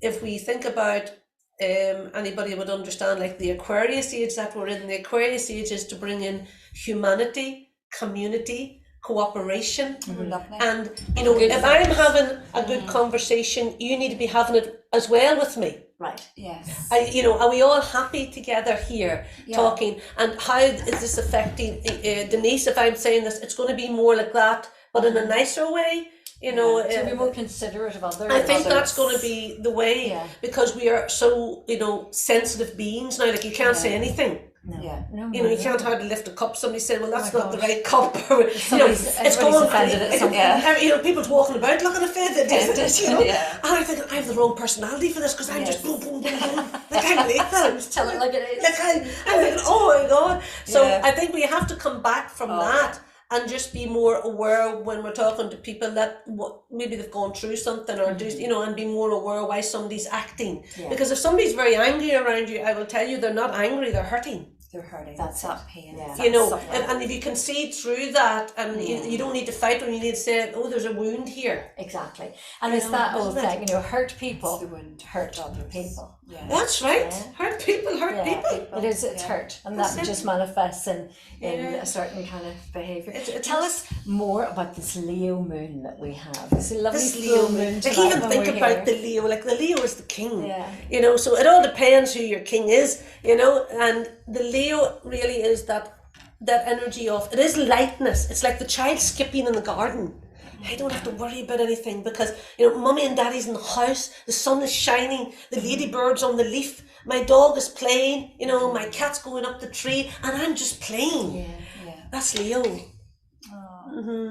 if we think about anybody would understand, like the Aquarius age that we're in. The Aquarius age is to bring in humanity, community, cooperation. Lovely. And, you know, good if for I'm us. having a good conversation, you need to be having it as well with me. Right. Yes. You know, are we all happy together here talking? And how is this affecting Denise? If I'm saying this, it's going to be more like that, but in a nicer way. You know, To be more considerate of others. I think that's going to be the way, Yeah. because we are so, you know, sensitive beings now. Like, you can't say anything. No. Yeah. No, You know, you can't hardly lift a cup. Somebody said, "Well, that's my not the gosh. right cup." You know, Somebody's- it's everybody's going offended at something. Yeah. You know, people's walking about looking offended. You know? Yeah. And I think I have the wrong personality for this, because I'm just boom, boom, boom, boom. Like, I'm like that. Tell it like it is. Like I'm thinking, oh my God. So Yeah. I think we have to come back from that and just be more aware when we're talking to people that maybe they've gone through something, or do, you know, and be more aware why somebody's acting. Yeah. Because if somebody's very angry around you, I will tell you they're not angry, they're hurting. They're hurting. That's That's it. that pain. Yeah. You know, Suffering. and if you can see through that, and you don't need to fight them, you need to say, oh, there's a wound here. Exactly. And it's that old isn't it? thing, you know, hurt people It's the wound, hurt others. people. Yeah. That's right. Yeah. Hurt people hurt people. It is, it's hurt, and that just manifests in a certain kind of behaviour. Tell us more about this Leo moon that we have. It's a lovely This full Leo moon moon. Like, tonight even when think we're about here. the Leo. Like, the Leo is the king. Yeah. You know, so it all depends who your king is, you know, and the Leo really is that energy of, it is lightness. It's like the child skipping in the garden. I don't have to worry about anything, because, you know, mummy and daddy's in the house, the sun is shining, the ladybird's on the leaf, my dog is playing, you know, my cat's going up the tree, and I'm just playing. Yeah. That's Leo.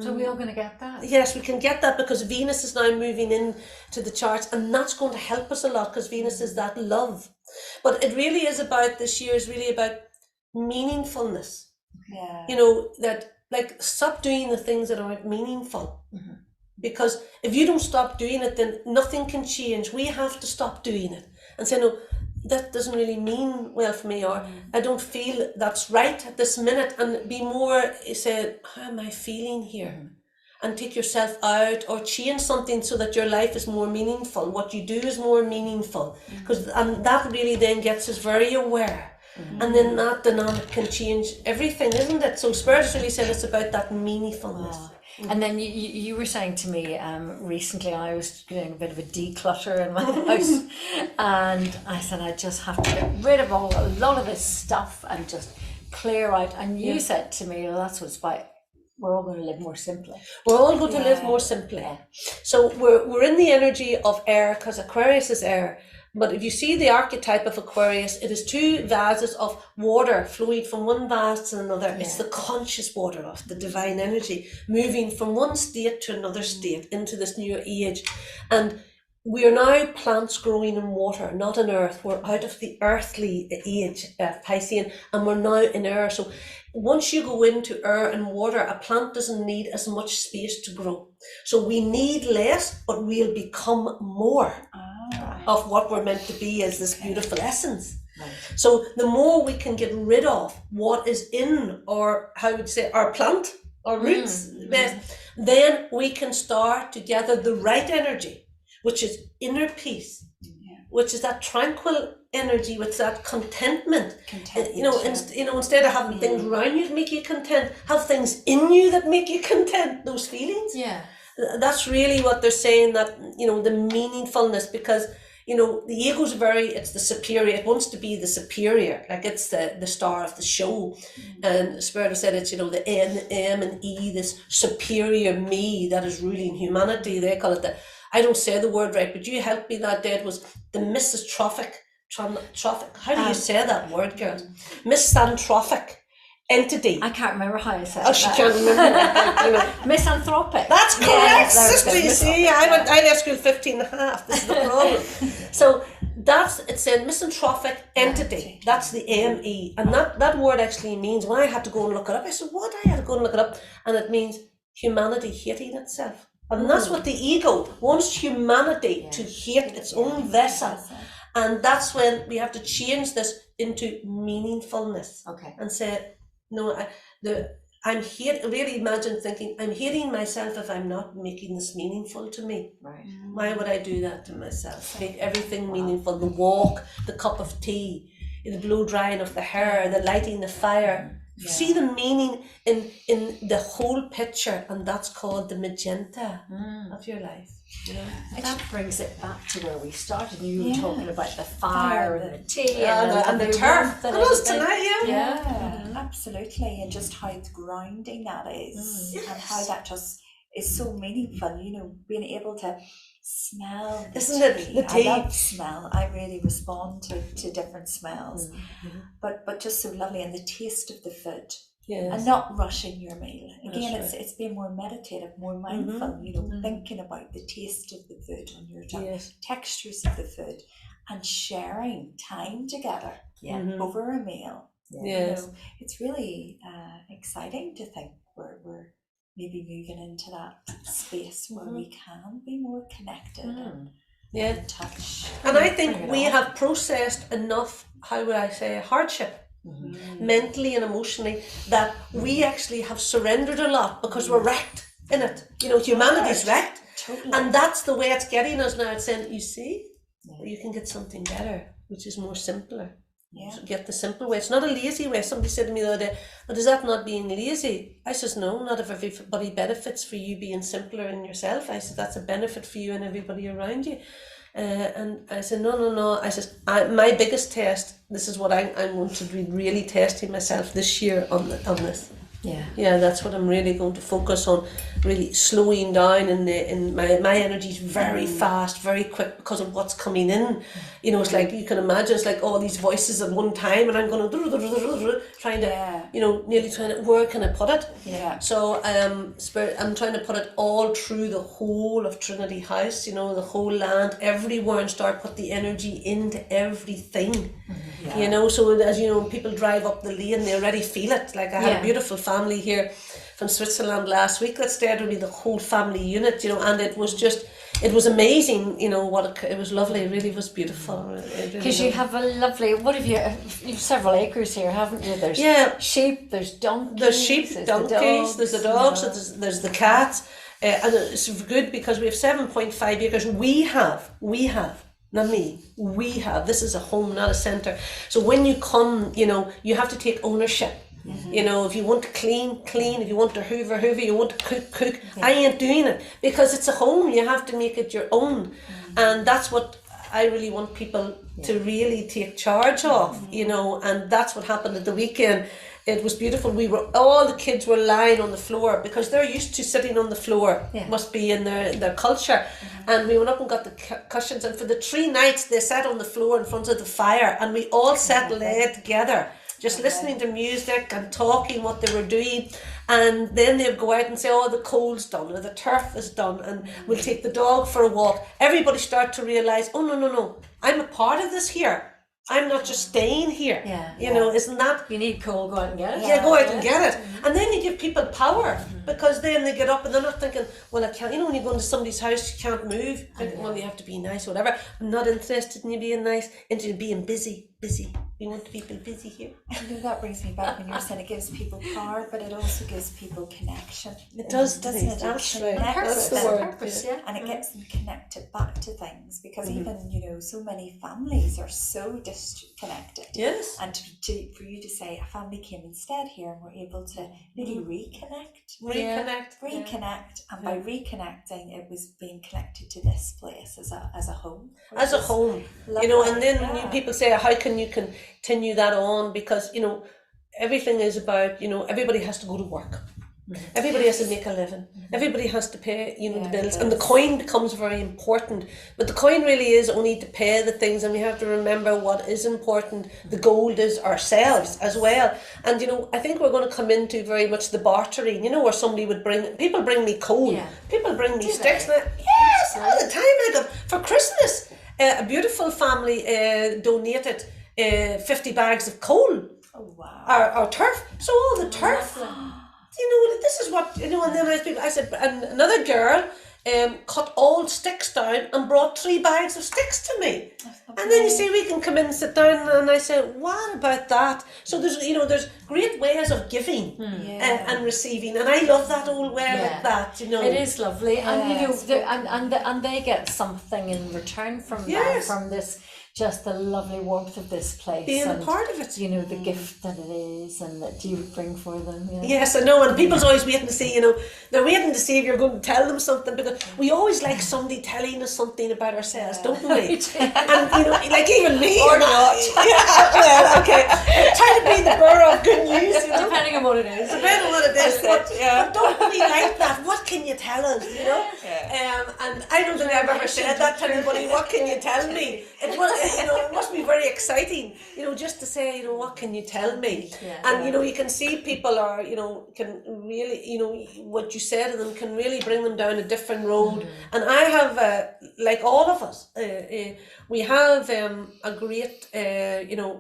So we're all going to get that. Yes, we can get that, because Venus is now moving into the charts, and that's going to help us a lot, because Venus is that love. But it really is about, this year is really about meaningfulness. Yeah. You know, that, like, stop doing the things that aren't meaningful. Because if you don't stop doing it, then nothing can change. We have to stop doing it and say, no, that doesn't really mean well for me, or I don't feel that's right at this minute, and be more, say, how am I feeling here? And take yourself out, or change something so that your life is more meaningful. What you do is more meaningful, and that really then gets us very aware. And then that dynamic can change everything, isn't it? So Spirit really said it's about that meaningfulness. And then you were saying to me recently, I was doing a bit of a declutter in my house, and I said I just have to get rid of a lot of this stuff and just clear out. And you said to me, well, that's what's about. We're all going to live more simply. We're all going to live more simply. So we're in the energy of air, because Aquarius is air. But if you see the archetype of Aquarius, it is two vases of water flowing from one vase to another. It's the conscious water of the divine energy moving from one state to another state into this new age. And we are now plants growing in water, not in earth. We're out of the earthly age, Piscean, and we're now in air. So once you go into air and water, a plant doesn't need as much space to grow. So we need less, but we'll become more of what we're meant to be as this beautiful essence. Right. So the more we can get rid of what is in, or how would you say, our plant, our roots, then we can start to gather the right energy, which is inner peace, which is that tranquil energy with that contentment. You know, instead of having things around you to make you content, have things in you that make you content, those feelings. Yeah. That's really what they're saying, that, you know, the meaningfulness, because, you know, the ego's it's the superior, it wants to be the superior, like it's the star of the show. And Spirit has said it's, you know, the N, M and E, this superior me that is ruling humanity. They call it I don't say the word right, but you helped me that day. It was the misanthropic, how do you say that word, girl? Misanthropic entity. I can't remember how I said Oh, that. she can't remember. You know. Misanthropic. That's correct, Yeah, there we sister. go. You see, I left school 15 and a half. This is the problem. So it's a misanthropic entity. That's the ME. And that word actually means, when I had to go and look it up, I said, what? I had to go and look it up. And it means humanity hating itself. And that's what the ego wants, humanity to hate its own vessel. And that's when we have to change this into meaningfulness. Okay. And say, no, really imagine thinking, I'm hating myself if I'm not making this meaningful to me. Right. Why would I do that to myself? Make everything meaningful, the walk, the cup of tea, the blow drying of the hair, the lighting the fire. Yeah. See the meaning in the whole picture, and that's called the magenta of your life. You know? That brings it back to where we started. You were Yeah. talking about the fire and the tea And the turf. warmth And and us everything. tonight, yeah. Yeah, absolutely, and just how grounding that is, and how that just is so meaningful. You know, being able to smell the Isn't it the tea? I love smell. I really respond to different smells, but just so lovely, and the taste of the food. Yes. And not rushing your meal. Again, That's it's being more meditative, more mindful, you know, thinking about the taste of the food on your tongue, Yes. textures of the food, and sharing time together over a meal. Yes. You know, it's really exciting to think we're maybe moving into that space where we can be more connected and in touch. And I think we have processed enough, how would I say, hardship, mentally and emotionally, that we actually have surrendered a lot because we're wrecked in it. You know, humanity's wrecked. Totally. And that's the way it's getting us now. It's saying, you see, you can get something better, which is more simpler. Yeah. So get the simple way. It's not a lazy way. Somebody said to me the other day, well, is that not being lazy? I says, no, not if everybody benefits for you being simpler in yourself. I said, that's a benefit for you and everybody around you. And I said, no. I says, my biggest test, this is what I'm going to be really testing myself this year on this. Yeah, that's what I'm really going to focus on, really slowing down in my energy is very fast, very quick because of what's coming in. You know, it's like, you can imagine, it's like all these voices at one time, and I'm going to trying to, you know, nearly trying to, where can I put it? Yeah. So I'm trying to put it all through the whole of Trinity House, you know, the whole land, everywhere, and start put the energy into everything. You know, so as you know, when people drive up the lane, they already feel it. Like I had a beautiful family here from Switzerland last week that stayed with me, the whole family unit, you know, and it was amazing, you know, it was lovely, it really was beautiful. Because you have a lovely, what have you've several acres here, haven't you? There's sheep, there's donkeys. There's sheep, donkeys, there's the dogs, there's the cats. And it's good because we have 7.5 acres. We have, not me, we have. This is a home, not a centre. So when you come, you know, you have to take ownership. You know, if you want to clean, if you want to hoover, you want to cook. I ain't doing it because it's a home. You have to make it your own. And that's what I really want people to really take charge of, you know, and that's what happened at the weekend. It was beautiful. All the kids were lying on the floor because they're used to sitting on the floor. Must be in their culture. And we went up and got the cushions, and for the 3 nights they sat on the floor in front of the fire, and we all sat laid together, just listening to music and talking what they were doing. And then they'd go out and say, oh, the coal's done, or the turf is done, and we'll take the dog for a walk. Everybody start to realise, oh, no, I'm a part of this here. I'm not just staying here. You know, isn't that? You need coal, go out and get it. Yeah, go out and get it. And then you give people power, because then they get up and they're not thinking, well, I can't, you know, when you go into somebody's house, you can't move. Thinking, well, you have to be nice or whatever. I'm not interested in you being nice, into being busy. We want people busy here. You know, that brings me back when you're saying it gives people power, but it also gives people connection. It does, doesn't it? That's right. Connects That's the them. word. Purpose, And it gets them connected back to things, because even, you know, so many families are so disconnected. Yes. And for you to say a family came instead here and were able to really reconnect. And by reconnecting, it was being connected to this place as a home. As a home, you know, and then people say, how can you continue that on? Because, you know, everything is about, you know, everybody has to go to work. Everybody has to make a living. Everybody has to pay, you know, the bills. And the coin becomes very important. But the coin really is only to pay the things, and we have to remember what is important. The gold is ourselves as well. And, you know, I think we're going to come into very much the bartering, you know, where somebody would people bring me coal. People bring me sticks. Yes, all the time. I got, for Christmas, a beautiful family donated 50 bags of coal. Oh, wow. Or turf. So all the turf. You know, this is what, you know, and then I said, and another girl cut old sticks down and brought 3 bags of sticks to me. And then you see, we can come in and sit down, and I said, what about that? So there's, there's great ways of giving and receiving, and I love that old way like that, It is lovely, and Yes. and they get something in return from that, from this, just the lovely warmth of this place, being and a part of it. the gift that it is, and that you bring for them. Yes, I know, and people's always waiting to see, they're waiting to see if you're going to tell them something, because we always like somebody telling us something about ourselves, don't we? And, like even me. Or not. Yeah, well, okay. Try to be the bearer of good news, Depending on what it is. Depending on what it is. That's it, But don't we like that? What can you tell us, And I don't think I've ever said that to anybody. What can you tell me? It must be very exciting, just to say, what can you tell me? And, you can see people are, can really, what you say to them can really bring them down a different road. And I have, like all of us, we have a great,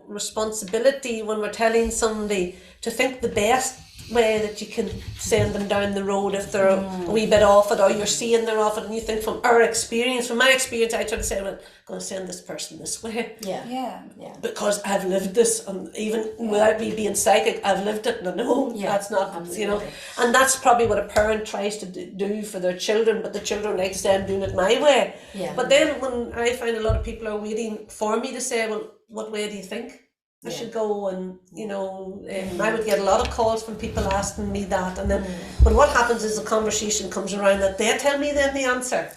responsibility when we're telling somebody to think the best way that you can send them down the road if they're a wee bit off it, or you're seeing they're off it, and you think from my experience, I try to say, well, I'm going to send this person this way. Yeah. Because I've lived this, and even without me being psychic, I've lived it, and I know that's not, absolutely. and that's probably what a parent tries to do for their children, but the children like to say, I'm doing it my way. But then when I find a lot of people are waiting for me to say, well, what way do you think I should go? And I would get a lot of calls from people asking me that, and then but what happens is the conversation comes around that they tell me then the answer,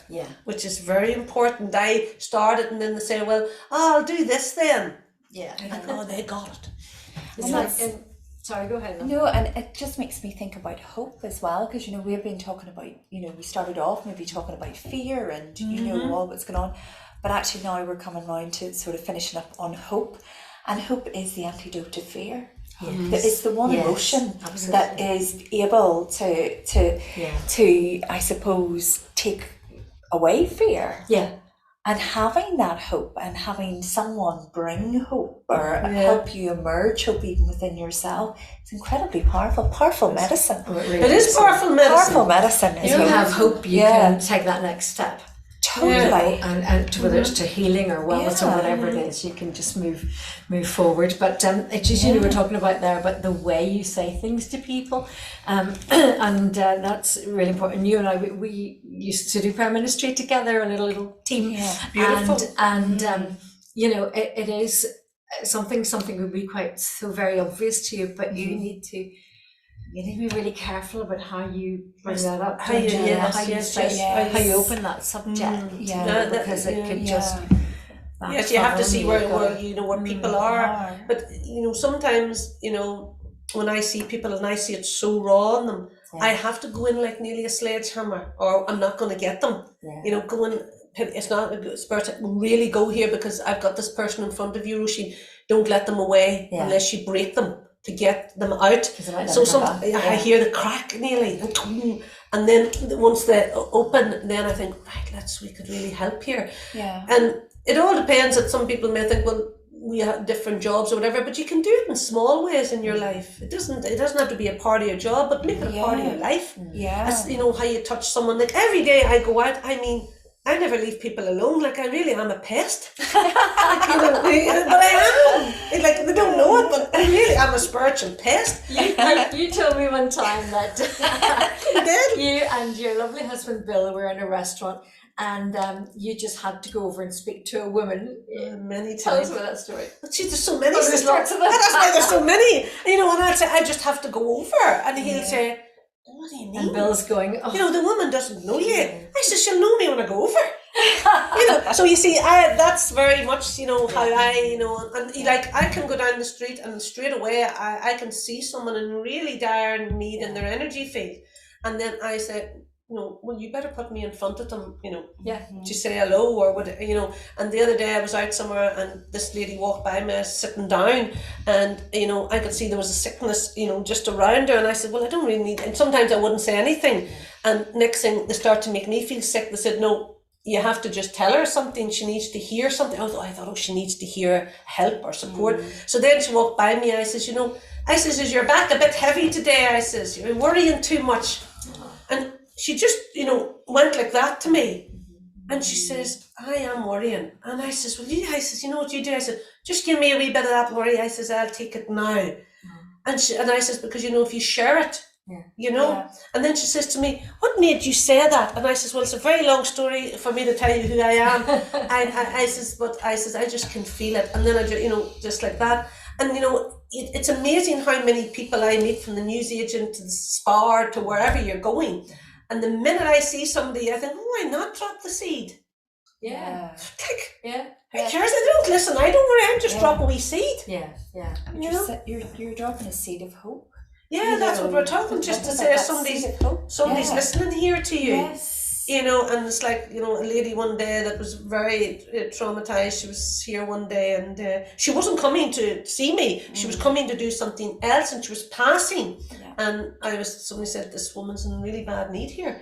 which is very important. I start it, and then they say, well, I'll do this then, and they got it. Sorry, go ahead. No, and it just makes me think about hope as well, because we've been talking about, we started off maybe talking about fear and all what's going on, but actually now we're coming round to sort of finishing up on hope. And hope is the antidote to fear. It's the one emotion that is able to, I suppose, take away fear. And having that hope, and having someone bring hope or help you emerge hope even within yourself, it's incredibly powerful medicine. It is powerful medicine. Powerful medicine. If you have hope, you can take that next step. Totally. And whether it's to healing or wellness or whatever it is, you can just move forward. But it's just, we're talking about there, but the way you say things to people, and that's really important. You and I, we used to do prayer ministry together in a little team. Beautiful. And it is something would be quite so very obvious to you, but you need to be really careful about how you bring that up, how you open that subject, because it could just. Yes, you have to see where people are. But sometimes when I see people and I see it so raw on them, I have to go in like nearly a sledgehammer, or I'm not going to get them. Go in. It's not a good spirit. Really go here, because I've got this person in front of you, Roisin. Don't let them away unless you break them to get them out. So I hear the crack nearly, and then once they open, then I think, right, we could really help here. And it all depends. That some people may think, well, we have different jobs or whatever, but you can do it in small ways in your life. It doesn't have to be a part of your job, but make it a part of your life. As, how you touch someone. Like every day I go out, I never leave people alone. Like I really am a pest. But I am. Like they don't know it, but I really am a spiritual pest. You told me one time that you and your lovely husband Bill were in a restaurant, and you just had to go over and speak to a woman many times. Tell us about that story. But see, there's so many. There's lots of them. That's why there's so many. And I'd say, I just have to go over, and he'll say, what do you mean? And Bill's going, the woman doesn't know you. I said, she'll know me when I go over. So you see, that's very much, how I, and like I can go down the street and straight away I can see someone in really dire need in their energy field. And then I said, well, you better put me in front of them, to say hello or what, And the other day I was out somewhere and this lady walked by me sitting down, and, I could see there was a sickness, just around her. And I said, well, I don't really need, and sometimes I wouldn't say anything. And next thing they start to make me feel sick. They said, no, you have to just tell her something. She needs to hear something. I thought, she needs to hear help or support. So then she walked by me. I says, is your back a bit heavy today? I says, you're worrying too much. And she just, went like that to me. And she says, I am worrying. And I says, I says, you know what you do? I said, just give me a wee bit of that worry. I says, I'll take it now. And I says, because, if you share it, And then she says to me, what made you say that? And I says, well, it's a very long story for me to tell you who I am. I says, I just can feel it. And then I just, just like that. And, it's amazing how many people I meet, from the newsagent to the spa to wherever you're going. And the minute I see somebody, I think, why not drop the seed? Yeah. Who cares? I don't listen. I don't worry. I just drop a wee seed. Yeah. You're dropping a seed of hope. Yeah, that's what we're talking. Just to say somebody's listening here to you. Yes. And it's like, a lady one day that was very traumatized. She was here one day, and she wasn't coming to see me. She was coming to do something else, and she was passing. Yeah. And somebody said, this woman's in really bad need here.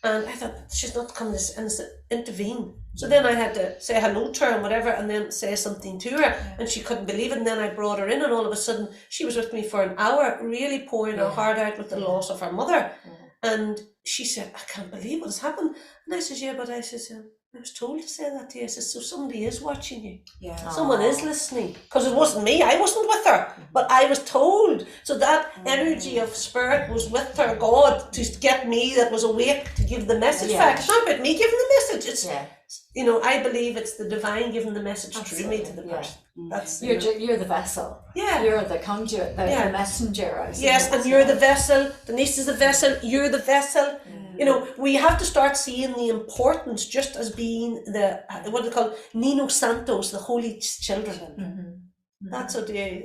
And I thought, she's not coming to intervene. So then I had to say hello to her and whatever, and then say something to her, and she couldn't believe it. And then I brought her in, and all of a sudden she was with me for an hour, really pouring her heart out with the loss of her mother. And she said, I can't believe what has happened. And I says, yeah, but I says, I was told to say that to you. I says, so somebody is watching you. Yeah. Someone is listening. Because it wasn't me. I wasn't with her. But I was told. So that energy of spirit was with her, God, to get me that was awake to give the message back. It's not about me giving the message. It's, I believe it's the divine giving the message through me to the person. That's you're the vessel. Yeah. You're the conduit, the messenger. Yes, and you're the vessel. Denise is the vessel. You're the vessel. We have to start seeing the importance just as being the, what they call Nino Santos, the holy children. That's what they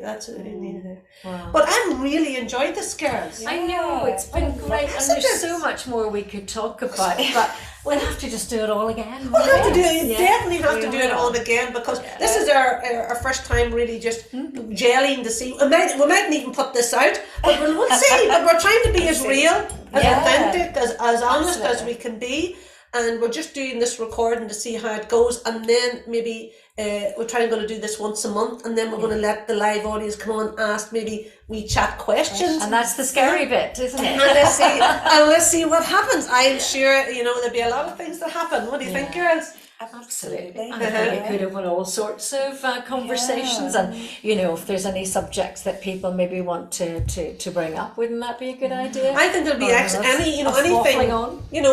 need to do. Wow. But I've really enjoyed this, girls. I know, it's been great, and there's so much more we could talk about, but we'll have to just do it all again. We'll have to do it, definitely have to do it all again, because this is our first time really just gelling to see. We mightn't even put this out, but we'll see. But we're trying to be as real, as authentic, as honest as we can be. And we're just doing this recording to see how it goes, and then maybe we're going to do this once a month, and then we're going to let the live audience come on and ask maybe we chat questions. And that's the scary bit, isn't it? And let's see what happens. I'm sure there'll be a lot of things that happen. What do you think, girls? Absolutely. And we could have all sorts of conversations, and if there's any subjects that people maybe want to bring up, wouldn't that be a good idea? I think there'll be anything,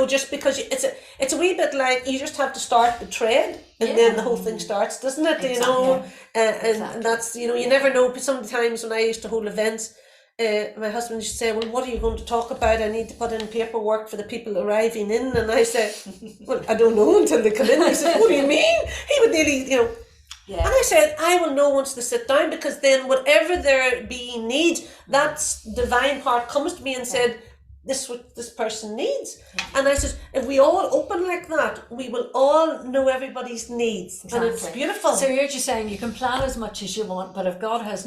just because it's a wee bit like you just have to start the trade, and then the whole thing starts, doesn't it? Exactly. And that's you never know. Sometimes when I used to hold events, my husband used to say, well, what are you going to talk about? I need to put in paperwork for the people arriving in. And I said, well, I don't know until they come in. He said, what do you mean? He would nearly, And I said, I will know once they sit down, because then whatever their being needs, that divine part comes to me and said, this is what this person needs. And I said, if we all open like that, we will all know everybody's needs. Exactly. And it's beautiful. So you're just saying you can plan as much as you want, but if God has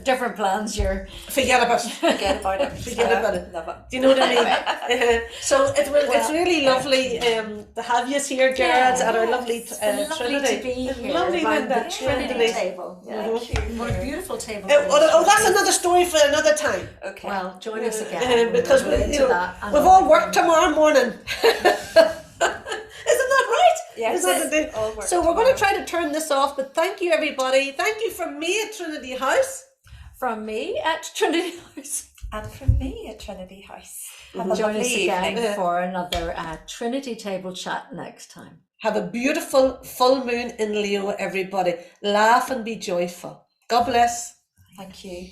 different plans, you're... Forget about it. Forget about it. Forget about it. Do you know what I mean? So it's really lovely to have you here, girls, at our lovely Trinity. To be here lovely around the the Trinity table. What a beautiful table. That's another story for another time. Okay. Well, join us again. Because we've all worked tomorrow morning. Isn't that right? Yes. So we're going to try to turn this off, but thank you, everybody. Thank you from me at Trinity House. From me at Trinity House. And from me at Trinity House. Have a Join us lovely again evening. for another Trinity table chat next time. Have a beautiful full moon in Leo, everybody. Laugh and be joyful. God bless. Thank you.